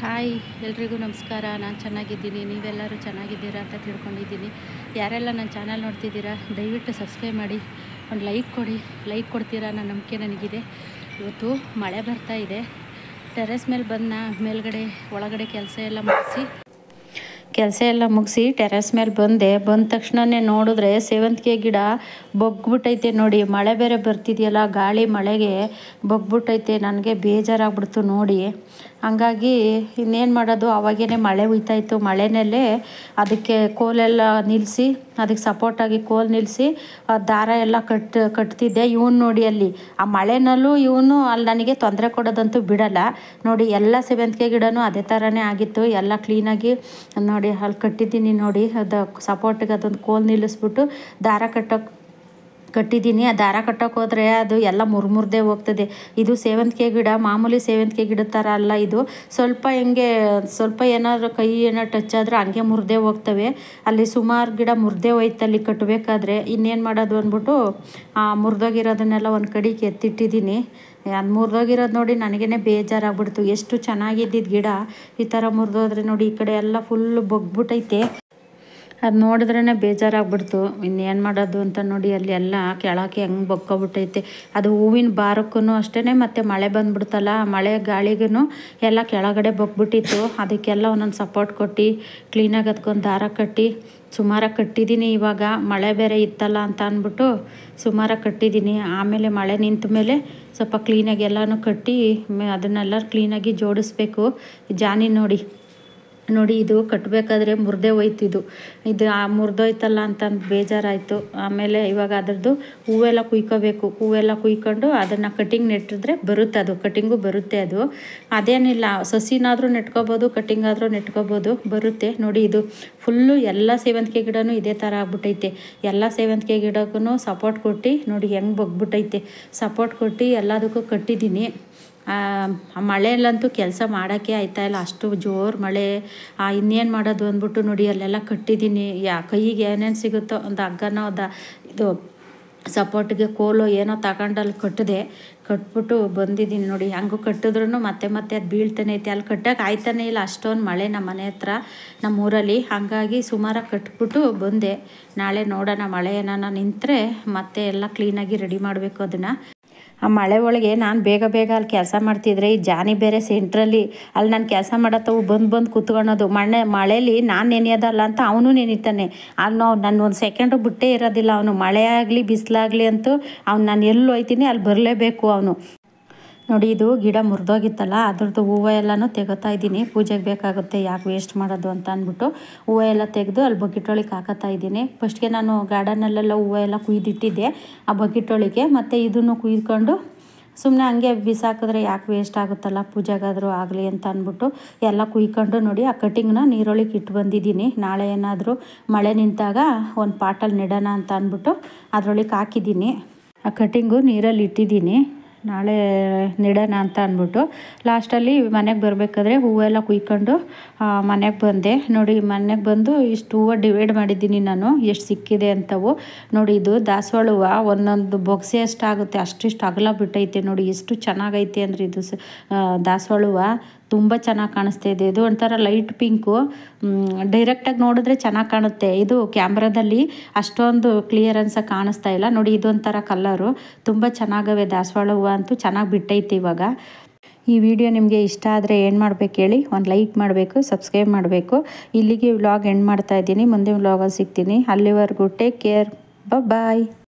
Hi ಎಲ್ರಿಗೂ ನಮಸ್ಕಾರ. ನಾನು ಚೆನ್ನಾಗಿದ್ದೀನಿ, ನೀವೆಲ್ಲರೂ ಚೆನ್ನಾಗಿದ್ದೀರಾ ಅಂತ ತಿಳ್ಕೊಂಡಿದ್ದೀನಿ. ಯಾರೆಲ್ಲ ನನ್ನ ಚಾನಲ್ ನೋಡ್ತಿದ್ದೀರಾ ದಯವಿಟ್ಟು ಸಬ್ಸ್ಕ್ರೈಬ್ ಮಾಡಿ, ಒಂದು ಲೈಕ್ ಕೊಡಿ. ಲೈಕ್ ಕೊಡ್ತೀರಾ ಅನ್ನೋ ನಂಬಿಕೆ ನನಗಿದೆ. ಇವತ್ತು ಮಳೆ ಬರ್ತಾ ಇದೆ. ಟೆರೆಸ್ ಮೇಲೆ ಬಂದು ಮೇಲ್ಗಡೆ ಒಳಗಡೆ ಕೆಲಸ ಎಲ್ಲ ಮುಗಿಸಿ ಟೆರೆಸ್ ಮೇಲೆ ಬಂದ ತಕ್ಷಣವೇ ನೋಡಿದ್ರೆ ಸೇವಂತಿಗೆ ಗಿಡ ಬಗ್ಬಿಟ್ಟೈತೆ ನೋಡಿ. ಮಳೆ ಬೇರೆ ಬರ್ತಿದೆಯಲ್ಲ, ಗಾಳಿ ಮಳೆಗೆ ಬಗ್ಬಿಟ್ಟೈತೆ. ನನಗೆ ಬೇಜಾರಾಗ್ಬಿಡ್ತು ನೋಡಿ. ಹಂಗಾಗಿ ಇನ್ನೇನು ಮಾಡೋದು, ಅವಾಗೇ ಮಳೆ ಹುಯ್ತಾಯಿತ್ತು. ಮಳೆಯಲ್ಲೇ ಅದಕ್ಕೆ ಕೋಲೆಲ್ಲ ನಿಲ್ಲಿಸಿ, ಅದಕ್ಕೆ ಸಪೋರ್ಟಾಗಿ ಕೋಲು ನಿಲ್ಲಿಸಿ ದಾರ ಎಲ್ಲ ಕಟ್ತಿದ್ದೆ. ಇವನು ನೋಡಿ ಅಲ್ಲಿ ಆ ಮಳೆನಲ್ಲೂ ಇವನು ಅಲ್ಲಿ ನನಗೆ ತೊಂದರೆ ಕೊಡೋದಂತೂ ಬಿಡಲ್ಲ ನೋಡಿ. ಎಲ್ಲ ಸೇವಂತಿಗೆ ಗಿಡನೂ ಅದೇ ಥರನೇ ಆಗಿತ್ತು. ಎಲ್ಲ ಕ್ಲೀನಾಗಿ ನೋಡಿ ಅಲ್ಲಿ ಕಟ್ಟಿದ್ದೀನಿ ನೋಡಿ. ಅದು ಸಪೋರ್ಟಿಗೆ ಅದೊಂದು ಕೋಲು ನಿಲ್ಲಿಸ್ಬಿಟ್ಟು ದಾರ ಕಟ್ಟಿದ್ದೀನಿ. ಆ ದಾರ ಕಟ್ಟೋಕೆ ಹೋದರೆ ಅದು ಎಲ್ಲ ಮುರಿದೇ ಹೋಗ್ತದೆ. ಇದು ಸೇವಂತಿಗೆ ಗಿಡ ಮಾಮೂಲಿ ಸೇವಂತಿಗೆ ಗಿಡದ ಥರ ಅಲ್ಲ. ಇದು ಸ್ವಲ್ಪ ಏನಾದರೂ ಕೈ ಟಚ್ ಆದರೆ ಹಂಗೆ ಮುರಿದೇ ಹೋಗ್ತವೆ. ಅಲ್ಲಿ ಸುಮಾರು ಗಿಡ ಮುರಿದೇ ಹೋಯ್ತಲ್ಲಿ ಕಟ್ಟಬೇಕಾದ್ರೆ. ಇನ್ನೇನು ಮಾಡೋದು ಅಂದ್ಬಿಟ್ಟು ಮುರಿದೋಗಿರೋದನ್ನೆಲ್ಲ ಒಂದು ಕಡೆಗೆ ಎತ್ತಿಟ್ಟಿದ್ದೀನಿ. ಅದು ಮುರಿದೋಗಿರೋದು ನೋಡಿ ನನಗೇ ಬೇಜಾರಾಗ್ಬಿಡ್ತು. ಎಷ್ಟು ಚೆನ್ನಾಗಿದ್ದಿದ್ದು ಗಿಡ ಈ ಥರ ಮುರಿದೋದ್ರೆ ನೋಡಿ. ಈ ಕಡೆ ಎಲ್ಲ ಫುಲ್ಲು ಬಗ್ಬಿಟ್ಟೈತೆ. ಅದು ನೋಡಿದ್ರೇ ಬೇಜಾರಾಗ್ಬಿಡ್ತು. ಇನ್ನೇನು ಮಾಡೋದು ಅಂತ ನೋಡಿ. ಅಲ್ಲಿ ಎಲ್ಲ ಕೆಳಕ್ಕೆ ಹೆಂಗೆ ಬಗ್ಕೊಬಿಟ್ಟೈತೆ. ಅದು ಹೂವಿನ ಬಾರಕ್ಕೂ ಅಷ್ಟೇ, ಮತ್ತು ಮಳೆ ಬಂದ್ಬಿಡ್ತಲ್ಲ, ಮಳೆ ಗಾಳಿಗೂ ಎಲ್ಲ ಕೆಳಗಡೆ ಬಗ್ಬಿಟ್ಟಿತ್ತು. ಅದಕ್ಕೆಲ್ಲ ಒಂದೊಂದು ಸಪೋರ್ಟ್ ಕೊಟ್ಟು ಕ್ಲೀನಾಗಿ ಅದಕ್ಕೊಂದು ದಾರ ಕಟ್ಟಿ ಸುಮಾರಾಗಿ ಕಟ್ಟಿದ್ದೀನಿ. ಇವಾಗ ಮಳೆ ಬೇರೆ ಇತ್ತಲ್ಲ ಅಂತ ಅಂದ್ಬಿಟ್ಟು ಸುಮಾರಾಗಿ ಕಟ್ಟಿದ್ದೀನಿ. ಆಮೇಲೆ ಮಳೆ ನಿಂತ ಮೇಲೆ ಸ್ವಲ್ಪ ಕ್ಲೀನಾಗಿ ಎಲ್ಲನೂ ಕಟ್ಟಿ ಅದನ್ನೆಲ್ಲ ಕ್ಲೀನಾಗಿ ಜೋಡಿಸ್ಬೇಕು. ಜಾನಿ ನೋಡಿ ಇದು ಕಟ್ಟಬೇಕಾದ್ರೆ ಮುರಿದೇ ಹೋಯ್ತು. ಇದು ಮುರಿದೋಯ್ತಲ್ಲ ಅಂತಂದು ಬೇಜಾರಾಯಿತು. ಆಮೇಲೆ ಇವಾಗ ಅದರದ್ದು ಹೂವೆಲ್ಲ ಕುಯ್ಕೋಬೇಕು. ಹೂವೆಲ್ಲ ಕುಯ್ಕೊಂಡು ಅದನ್ನು ಕಟಿಂಗ್ ನೆಟ್ಟಿದ್ರೆ ಬರುತ್ತೆ. ಅದು ಕಟಿಂಗು ಬರುತ್ತೆ. ಅದು ಅದೇನಿಲ್ಲ, ಸಸಿನಾದರೂ ನೆಟ್ಕೋಬೋದು, ಕಟಿಂಗ್ ಆದರೂ ನೆಟ್ಕೋಬೋದು, ಬರುತ್ತೆ ನೋಡಿ. ಇದು ಫುಲ್ಲು ಎಲ್ಲ ಸೇವಂತಿಗೆ ಗಿಡನೂ ಇದೇ ಥರ ಆಗ್ಬಿಟ್ಟೈತೆ. ಎಲ್ಲ ಸೇವಂತಿಗೆ ಗಿಡಕ್ಕೂ ಸಪೋರ್ಟ್ ಕೊಟ್ಟು ನೋಡಿ ಹೆಂಗೆ ಬಗ್ಬಿಟ್ಟೈತೆ. ಸಪೋರ್ಟ್ ಕೊಟ್ಟು ಎಲ್ಲದಕ್ಕೂ ಕಟ್ಟಿದ್ದೀನಿ. ಮಳೆಯಲ್ಲಂತೂ ಕೆಲಸ ಮಾಡೋಕ್ಕೆ ಆಯ್ತಾಯಿಲ್ಲ, ಅಷ್ಟು ಜೋರು ಮಳೆ. ಇನ್ನೇನು ಮಾಡೋದು ಅಂದ್ಬಿಟ್ಟು ನೋಡಿ ಅಲ್ಲೆಲ್ಲ ಕಟ್ಟಿದ್ದೀನಿ. ಕೈಗೆ ಏನೇನು ಸಿಗುತ್ತೋ ಒಂದು ಹಗ್ಗನೋ ಇದು ಸಪೋರ್ಟಿಗೆ ಕೋಲು ಏನೋ ತಗೊಂಡಲ್ಲಿ ಕಟ್ಬಿಟ್ಟು ಬಂದಿದ್ದೀನಿ ನೋಡಿ. ಹಂಗೂ ಕಟ್ಟಿದ್ರೂ ಮತ್ತೆ ಅದು ಬೀಳ್ತಾನೆ ಐತೆ. ಅಲ್ಲಿ ಕಟ್ಟೋಕೆ ಆಯ್ತಾನೆ ಇಲ್ಲ, ಅಷ್ಟೊಂದು ಮಳೆ ನಮ್ಮ ಮನೆ ಹತ್ರ ನಮ್ಮೂರಲ್ಲಿ. ಹಾಗಾಗಿ ಸುಮಾರಾಗಿ ಕಟ್ಬಿಟ್ಟು ಬಂದೆ. ನಾಳೆ ನೋಡೋಣ, ಮಳೆ ಏನಾನ ನಿಂತರೆ ಮತ್ತೆ ಎಲ್ಲ ಕ್ಲೀನಾಗಿ ರೆಡಿ ಮಾಡಬೇಕು ಅದನ್ನು. ಆ ಮಳೆ ಒಳಗೆ ನಾನು ಬೇಗ ಅಲ್ಲಿ ಕೆಲಸ ಮಾಡ್ತಿದ್ರೆ ಈ ಜಾನಿ ಬೇರೆ ಸೆಂಟ್ರಲ್ಲಿ ಅಲ್ಲಿ ನಾನು ಕೆಲಸ ಮಾಡತ್ತವು ಬಂದು ಕೂತ್ಕೊಳೋದು. ಮಳೇಲಿ ನಾನು ನೆನೆಯೋದಲ್ಲ ಅಂತ ಅವನು ನೆನೀತಾನೆ. ಅಲ್ಲಿ ನಾನು ಒಂದು ಸೆಕೆಂಡು ಬಿಟ್ಟೇ ಇರೋದಿಲ್ಲ. ಅವನು ಮಳೆ ಆಗಲಿ ಬಿಸಿಲಾಗಲಿ ಅಂತೂ ನಾನು ಎಲ್ಲಿ ಹೋಯ್ತೀನಿ ಅಲ್ಲಿ ಬರಲೇಬೇಕು ಅವನು ನೋಡಿ. ಇದು ಗಿಡ ಮುರಿದೋಗಿತ್ತಲ್ಲ, ಅದ್ರದ್ದು ಹೂವು ಎಲ್ಲನೂ ತೆಗೋತಾ ಇದ್ದೀನಿ. ಪೂಜೆಗೆ ಬೇಕಾಗುತ್ತೆ, ಯಾಕೆ ವೇಸ್ಟ್ ಮಾಡೋದು ಅಂತ ಅಂದ್ಬಿಟ್ಟು ಹೂವು ಎಲ್ಲ ತೆಗೆದು ಅಲ್ಲಿ ಬಕೆಟೊಳಗೆ ಹಾಕೋತಾ ಇದ್ದೀನಿ. ಫಸ್ಟ್ಗೆ ನಾನು ಗಾರ್ಡನಲ್ಲೆಲ್ಲ ಹೂವು ಎಲ್ಲ ಕುಯ್ದಿಟ್ಟಿದ್ದೆ ಆ ಬಕೆಟೊಳಗೆ. ಮತ್ತು ಇದನ್ನು ಕುಯ್ಕೊಂಡು ಸುಮ್ಮನೆ ಹಂಗೆ ಬಿಸಾಕಿದ್ರೆ ಯಾಕೆ ವೇಸ್ಟ್ ಆಗುತ್ತಲ್ಲ, ಪೂಜೆಗಾದರೂ ಆಗಲಿ ಅಂತ ಅಂದ್ಬಿಟ್ಟು ಎಲ್ಲ ಕುಯ್ಕೊಂಡು ನೋಡಿ ಆ ಕಟಿಂಗ್ನ ನೀರೊಳಗೆ ಇಟ್ಟು ಬಂದಿದ್ದೀನಿ. ನಾಳೆ ಏನಾದರೂ ಮಳೆ ನಿಂತಾಗ ಒಂದು ಪಾಟಲ್ಲಿ ನೆಡೋಣ ಅಂತ ಅಂದ್ಬಿಟ್ಟು ಅದರೊಳಗೆ ಹಾಕಿದ್ದೀನಿ. ಆ ಕಟಿಂಗು ನೀರಲ್ಲಿ ಇಟ್ಟಿದ್ದೀನಿ, ನಾಳೆ ನೆಡೋಣ ಅಂತ ಅಂದ್ಬಿಟ್ಟು. ಲಾಸ್ಟಲ್ಲಿ ಮನೆಗೆ ಬರಬೇಕಾದ್ರೆ ಹೂವೆಲ್ಲ ಕುಯ್ಕೊಂಡು ಮನೆಗೆ ಬಂದೆ ನೋಡಿ. ಮನೆಗೆ ಬಂದು ಇಷ್ಟು ಹೂವು ಡಿವೈಡ್ ಮಾಡಿದ್ದೀನಿ ನಾನು, ಎಷ್ಟು ಸಿಕ್ಕಿದೆ ಅಂತವು ನೋಡಿ. ಇದು ದಾಸವಾಳ ಹೂವು ಒಂದೊಂದು ಬೊಕ್ಸೆ ಎಷ್ಟಾಗುತ್ತೆ ಅಷ್ಟಿಷ್ಟು ಅಗಲ ಬಿಟ್ಟೈತೆ ನೋಡಿ. ಎಷ್ಟು ಚೆನ್ನಾಗೈತೆ ಅಂದರೆ ಇದು ದಾಸವಾಳ ಹೂವು ತುಂಬ ಚೆನ್ನಾಗಿ ಕಾಣಿಸ್ತಾ ಇದೆ. ಇದು ಒಂಥರ ಲೈಟ್ ಪಿಂಕು. ಡೈರೆಕ್ಟಾಗಿ ನೋಡಿದ್ರೆ ಚೆನ್ನಾಗಿ ಕಾಣುತ್ತೆ, ಇದು ಕ್ಯಾಮ್ರಾದಲ್ಲಿ ಅಷ್ಟೊಂದು ಕ್ಲಿಯರೆನ್ಸಾಗಿ ಕಾಣಿಸ್ತಾ ಇಲ್ಲ ನೋಡಿ. ಇದೊಂಥರ ಕಲ್ಲರು ತುಂಬ ಚೆನ್ನಾಗವೆ. ದಾಸವಾಳ ಹೂವು ಅಂತೂ ಚೆನ್ನಾಗಿ ಬಿಟ್ಟೈತೆ ಇವಾಗ. ಈ ವಿಡಿಯೋ ನಿಮಗೆ ಇಷ್ಟ ಆದರೆ ಏನು ಮಾಡಬೇಕು ಹೇಳಿ, ಒಂದು ಲೈಕ್ ಮಾಡಬೇಕು, ಸಬ್ಸ್ಕ್ರೈಬ್ ಮಾಡಬೇಕು. ಇಲ್ಲಿಗೆ ವ್ಲಾಗ್ ಎಂಡ್ ಮಾಡ್ತಾ ಇದ್ದೀನಿ. ಮುಂದಿನ ವ್ಲಾಗಲ್ಲಿ ಸಿಗ್ತೀನಿ. ಅಲ್ಲಿವರೆಗೂ ಟೇಕ್ ಕೇರ್, ಬಾಯ್.